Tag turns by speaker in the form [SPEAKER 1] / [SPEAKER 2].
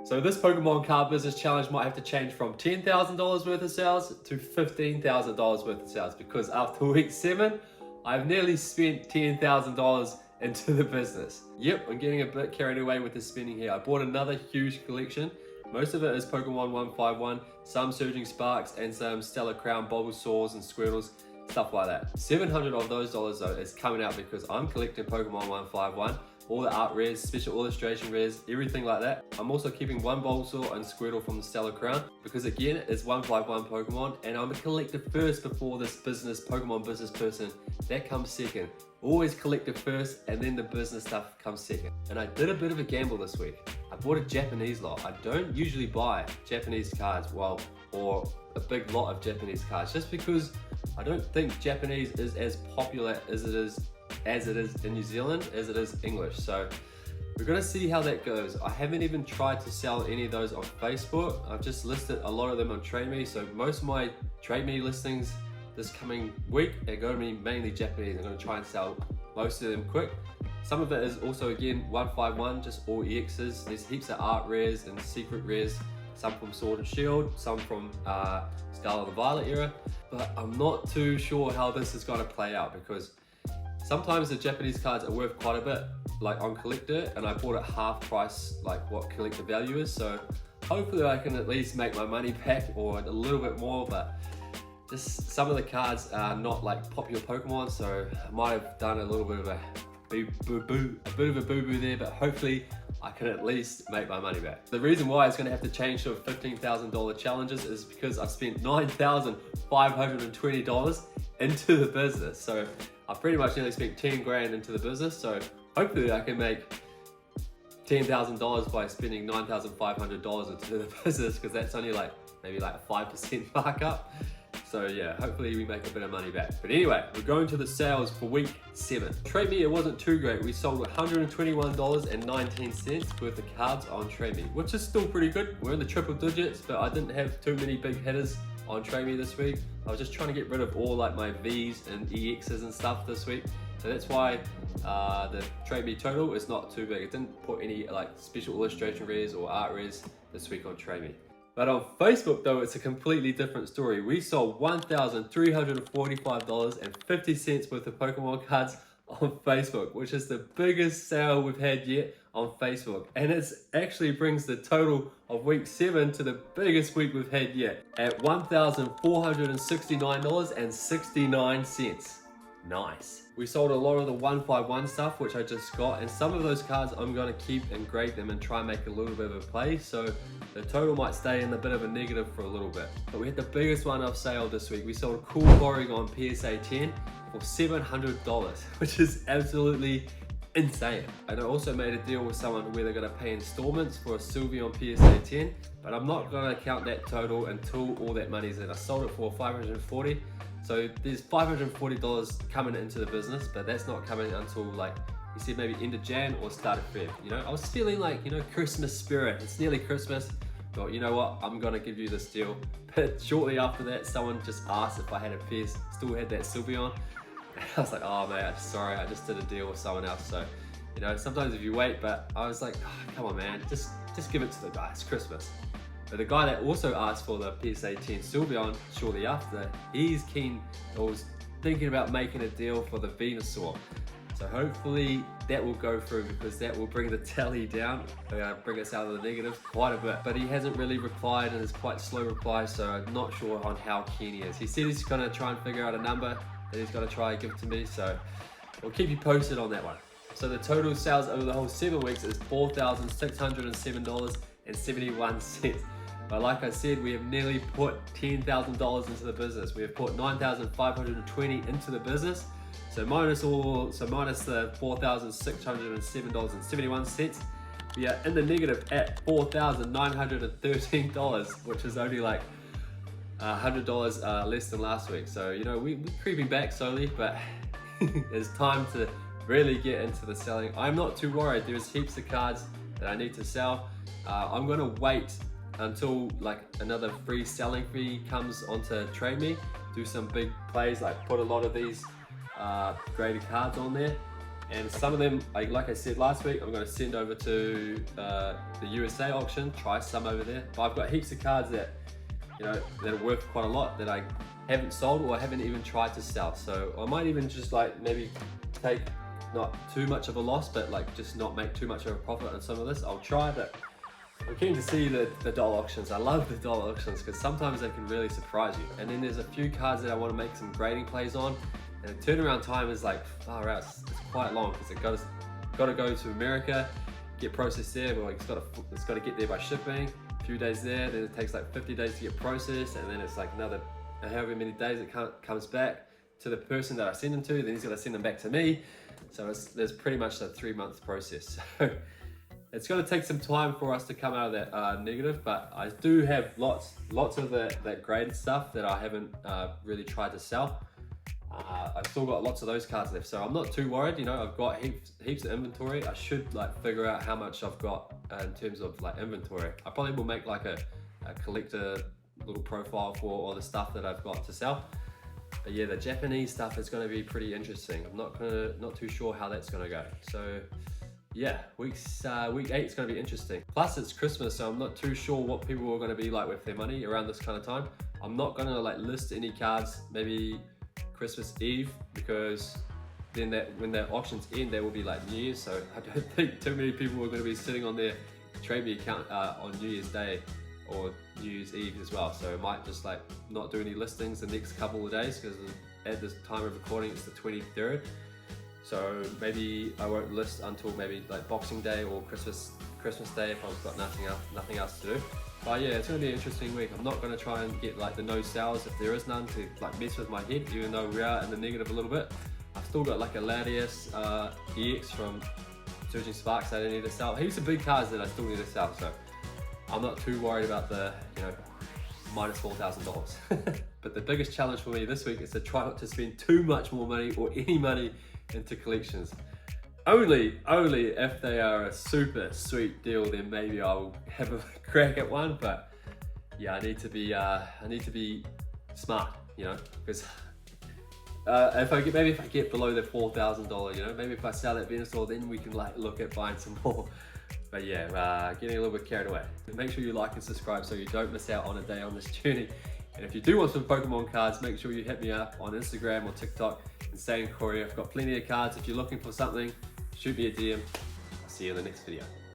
[SPEAKER 1] So this Pokemon card business challenge might have to change from $10,000 worth of sales to $15,000 worth of sales, because after week 7, I've nearly spent $10,000 into the business. Yep, I'm getting a bit carried away with the spending here. I bought another huge collection. Most of it is Pokemon 151, some Surging Sparks, and some Stellar Crown, Bulbasaurs and Squirtles, stuff like that. 700 of those dollars though is coming out because I'm collecting Pokemon 151, all the art rares, special illustration rares, everything like that. I'm also keeping one Bulbasaur and Squirtle from the Stellar Crown because again, it's 151 Pokemon and I'm a collector first before this Pokemon business person. That comes second. Always collector first and then the business stuff comes second. And I did a bit of a gamble this week. I bought a Japanese lot. I don't usually buy Japanese cards, or a big lot of Japanese cards, just because I don't think Japanese is as popular as it is in New Zealand as it is English. So we're gonna see how that goes. I haven't even tried to sell any of those on Facebook. I've just listed a lot of them on TradeMe. So most of my TradeMe listings this coming week are going to be mainly Japanese. I'm going to try and sell most of them quick. Some of it is also again 151, just all EXs. There's heaps of art rares and secret rares, some from Sword and Shield, some from Scarlet and Violet era, but I'm not too sure how this is going to play out because sometimes the Japanese cards are worth quite a bit, like on collector, and I bought it half price, like what collector value is, so hopefully I can at least make my money back or a little bit more, but just some of the cards are not like popular Pokemon, so I might have done a little bit of a boo-boo there, but hopefully I can at least make my money back. The reason why it's going to have to change to $15,000 challenges is because I spent $9,520 into the business. So I pretty much nearly spent 10 grand into the business. So hopefully I can make $10,000 by spending $9,500 into the business, because that's only like maybe like a 5% markup. So yeah, hopefully we make a bit of money back. But anyway, we're going to the sales for week 7. TradeMe, it wasn't too great. We sold $121.19 worth of cards on TradeMe, which is still pretty good. We're in the triple digits, but I didn't have too many big hitters on TradeMe this week. I was just trying to get rid of all like my Vs and EXs and stuff this week. So that's why the TradeMe total is not too big. It didn't put any like special illustration rares or art rares this week on TradeMe. But on Facebook though, it's a completely different story. We sold $1,345.50 worth of Pokemon cards on Facebook, which is the biggest sale we've had yet on Facebook. And it actually brings the total of week 7 to the biggest week we've had yet at $1,469.69. Nice. We sold a lot of the 151 stuff, which I just got, and some of those cards I'm going to keep and grade them and try and make a little bit of a play, so the total might stay in a bit of a negative for a little bit. But we had the biggest one I've sold this week. We sold Cool Porygon PSA 10 for $700, which is absolutely insane. And I also made a deal with someone where they're going to pay installments for a Sylveon PSA 10, but I'm not going to count that total until all that money's in. I sold it for $540. So there's $540 coming into the business, but that's not coming until like, you said maybe end of Jan or start of Feb. You know, I was feeling like, you know, Christmas spirit. It's nearly Christmas. Thought, you know what, I'm gonna give you this deal. But shortly after that, someone just asked if I had still had that Sylveon. And I was like, oh mate, sorry, I just did a deal with someone else. So, you know, sometimes if you wait, but I was like, oh, come on man, just give it to the guy, it's Christmas. But the guy that also asked for the PSA 10 Sylveon shortly after, he's keen, or was thinking about making a deal for the Venusaur. So hopefully that will go through, because that will bring the tally down, bring us out of the negative quite a bit. But he hasn't really replied and is quite slow reply, so I'm not sure on how keen he is. He said he's gonna try and figure out a number that he's gonna try and give to me, so we'll keep you posted on that one. So the total sales over the whole 7 weeks is $4,607.71. But like I said, we have nearly put $10,000 into the business. We have put $9,520 into the business. So minus the $4,607.71, we are in the negative at $4,913, which is only like $100 less than last week. So, you know, we're creeping back slowly, but it's time to really get into the selling. I'm not too worried. There's heaps of cards that I need to sell. I'm gonna wait until like another free selling fee comes onto TradeMe, do some big plays, like put a lot of these graded cards on there, And some of them, like I said last week, I'm going to send over to the USA auction, try some over there. But I've got heaps of cards that, you know, that are worth quite a lot that I haven't sold or I haven't even tried to sell. So I might even just like maybe take not too much of a loss, but like just not make too much of a profit on some of this. I'll try, but I'm keen to see the dollar auctions. I love the dollar auctions because sometimes they can really surprise you. And then there's a few cards that I want to make some grading plays on. And the turnaround time is like far out. It's quite long because it got to go to America, get processed there, but like it's got to get there by shipping. A few days there, then it takes like 50 days to get processed, and then it's like another however many days it comes back to the person that I send them to. Then he's got to send them back to me. So there's pretty much a 3-month process. So it's going to take some time for us to come out of that negative, but I do have lots of that graded stuff that I haven't really tried to sell. I've still got lots of those cards left, so I'm not too worried. You know, I've got heaps of inventory. I should like figure out how much I've got in terms of like inventory. I probably will make like a collector little profile for all the stuff that I've got to sell. But yeah, the Japanese stuff is going to be pretty interesting. I'm not too sure how that's going to go. So yeah, week 8 is going to be interesting. Plus it's Christmas, so I'm not too sure what people are going to be like with their money around this kind of time. I'm not going to like list any cards maybe Christmas Eve, because then when the auctions end, there will be like New Year's, so I don't think too many people are going to be sitting on their TradeMe account on New Year's Day or New Year's Eve as well. So I might just like not do any listings the next couple of days, because at this time of recording it's the 23rd. So maybe I won't list until maybe like Boxing Day or Christmas Day if I've got nothing else to do. But yeah, it's going to be an interesting week. I'm not going to try and get like the no sales if there is none to like mess with my head, even though we are in the negative a little bit. I've still got like a Latias EX from Surging Sparks that I need to sell. Heaps of big cards that I still need to sell, so I'm not too worried about the, you know, minus $4,000. But the biggest challenge for me this week is to try not to spend too much more money or any money into collections. Only if they are a super sweet deal, then maybe I'll have a crack at one. But yeah, I need to be smart, you know, because if I get below the $4,000, you know, maybe if I sell that Venusaur, then we can like look at buying some more. But yeah, getting a little bit carried away. Make sure you like and subscribe so you don't miss out on a day on this journey. And if you do want some Pokemon cards, make sure you hit me up on Instagram or TikTok and stay in Korea. I've got plenty of cards. If you're looking for something, shoot me a DM. I'll see you in the next video.